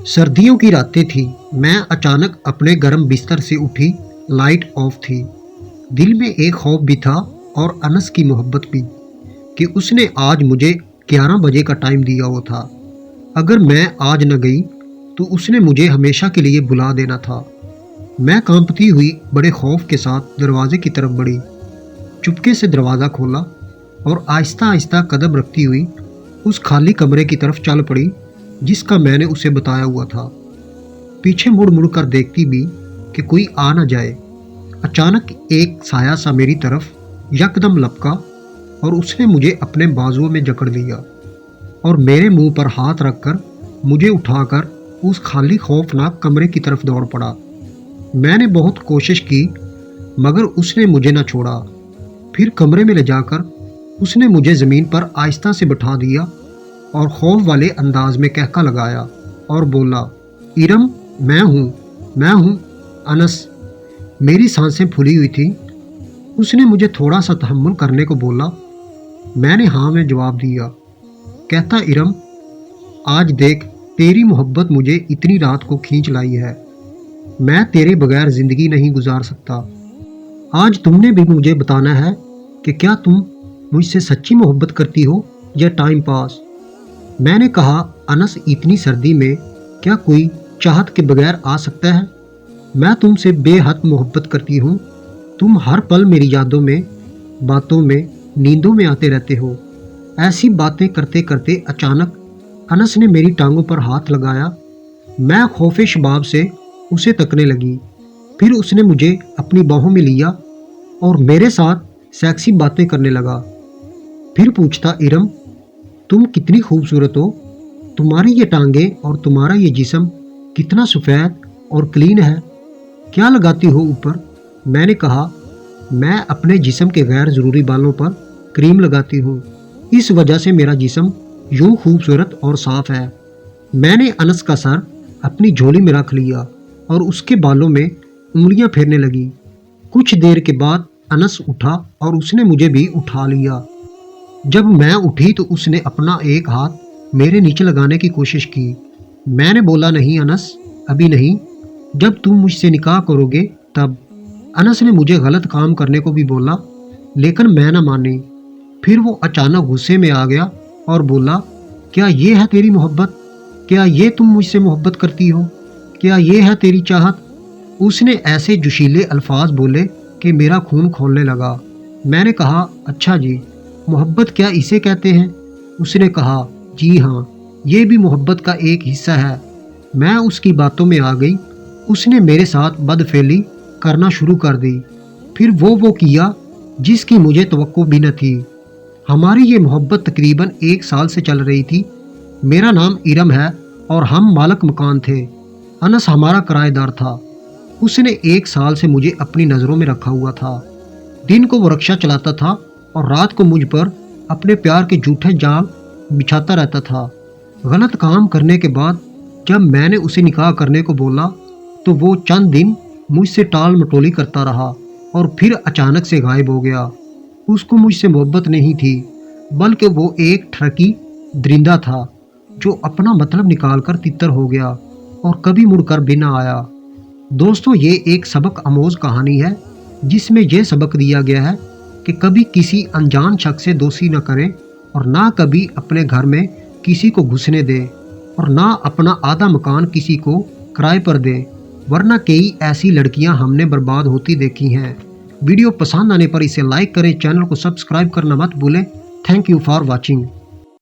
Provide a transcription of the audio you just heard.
सर्दियों की रातें थी। मैं अचानक अपने गर्म बिस्तर से उठी। लाइट ऑफ थी। दिल में एक खौफ भी था और अनस की मोहब्बत भी, कि उसने आज मुझे 11 बजे का टाइम दिया हुआ था। अगर मैं आज न गई तो उसने मुझे हमेशा के लिए बुला देना था। मैं कांपती हुई बड़े खौफ के साथ दरवाजे की तरफ बढ़ी। चुपके से दरवाज़ा खोला और आहिस्ता आहिस्ता कदम रखती हुई उस खाली कमरे की तरफ चल पड़ी जिसका मैंने उसे बताया हुआ था। पीछे मुड़ मुड़ कर देखती भी कि कोई आ न जाए। अचानक एक साया सा मेरी तरफ यकदम लपका और उसने मुझे अपने बाजुओं में जकड़ लिया और मेरे मुंह पर हाथ रखकर मुझे उठाकर उस खाली खौफनाक कमरे की तरफ दौड़ पड़ा। मैंने बहुत कोशिश की मगर उसने मुझे न छोड़ा। फिर कमरे में ले जाकर उसने मुझे ज़मीन पर आहिस्ता से बिठा दिया और खौफ वाले अंदाज में कहका लगाया और बोला, इरम, मैं हूँ अनस। मेरी सांसें फूली हुई थी। उसने मुझे थोड़ा सा तहम्मुल करने को बोला। मैंने हाँ में जवाब दिया। कहता, इरम, आज देख, तेरी मोहब्बत मुझे इतनी रात को खींच लाई है। मैं तेरे बगैर ज़िंदगी नहीं गुजार सकता। आज तुमने भी मुझे बताना है कि क्या तुम मुझसे सच्ची मोहब्बत करती हो या टाइम पास। मैंने कहा, अनस, इतनी सर्दी में क्या कोई चाहत के बगैर आ सकता है। मैं तुमसे बेहद मोहब्बत करती हूँ। तुम हर पल मेरी यादों में, बातों में, नींदों में आते रहते हो। ऐसी बातें करते करते अचानक अनस ने मेरी टांगों पर हाथ लगाया। मैं खौफे शबाब से उसे तकने लगी। फिर उसने मुझे अपनी बाहों में लिया और मेरे साथ सेक्सी बातें करने लगा। फिर पूछता, इरम, तुम कितनी खूबसूरत हो। तुम्हारी ये टांगें और तुम्हारा ये जिस्म कितना सफ़ेद और क्लीन है। क्या लगाती हो ऊपर। मैंने कहा, मैं अपने जिस्म के गैर ज़रूरी बालों पर क्रीम लगाती हूँ। इस वजह से मेरा जिस्म यूँ खूबसूरत और साफ़ है। मैंने अनस का सर अपनी झोली में रख लिया और उसके बालों में उंगलियां फेरने लगी। कुछ देर के बाद अनस उठा और उसने मुझे भी उठा लिया। जब मैं उठी तो उसने अपना एक हाथ मेरे नीचे लगाने की कोशिश की। मैंने बोला, नहीं अनस, अभी नहीं, जब तुम मुझसे निकाह करोगे तब। अनस ने मुझे गलत काम करने को भी बोला लेकिन मैं न मानी। फिर वो अचानक गुस्से में आ गया और बोला, क्या ये है तेरी मोहब्बत। क्या ये तुम मुझसे मोहब्बत करती हो। क्या ये है तेरी चाहत। उसने ऐसे जोशीले अल्फाज बोले कि मेरा खून खौलने लगा। मैंने कहा, अच्छा जी, मोहब्बत क्या इसे कहते हैं। उसने कहा, जी हाँ, ये भी मोहब्बत का एक हिस्सा है। मैं उसकी बातों में आ गई। उसने मेरे साथ बदफेली करना शुरू कर दी। फिर वो किया जिसकी मुझे तवक्को भी न थी। हमारी ये मोहब्बत तकरीबन 1 साल से चल रही थी। मेरा नाम इरम है और हम मालिक मकान थे। अनस हमारा किराएदार था। उसने 1 साल से मुझे अपनी नज़रों में रखा हुआ था। दिन को वो रिक्शा चलाता था और रात को मुझ पर अपने प्यार के झूठे जाल बिछाता रहता था। गलत काम करने के बाद जब मैंने उसे निकाह करने को बोला तो वो चंद दिन मुझसे टाल मटोली करता रहा और फिर अचानक से गायब हो गया। उसको मुझसे मोहब्बत नहीं थी बल्कि वो एक ठरकी दरिंदा था जो अपना मतलब निकाल कर तितर हो गया और कभी मुड़कर भी ना आया। दोस्तों, ये एक सबक आमोज कहानी है जिसमें यह सबक दिया गया है कि कभी किसी अनजान शख्स से दोस्ती न करें और ना कभी अपने घर में किसी को घुसने दें और ना अपना आधा मकान किसी को किराए पर दें, वरना कई ऐसी लड़कियां हमने बर्बाद होती देखी हैं। वीडियो पसंद आने पर इसे लाइक करें, चैनल को सब्सक्राइब करना मत भूलें। Thank you for watching.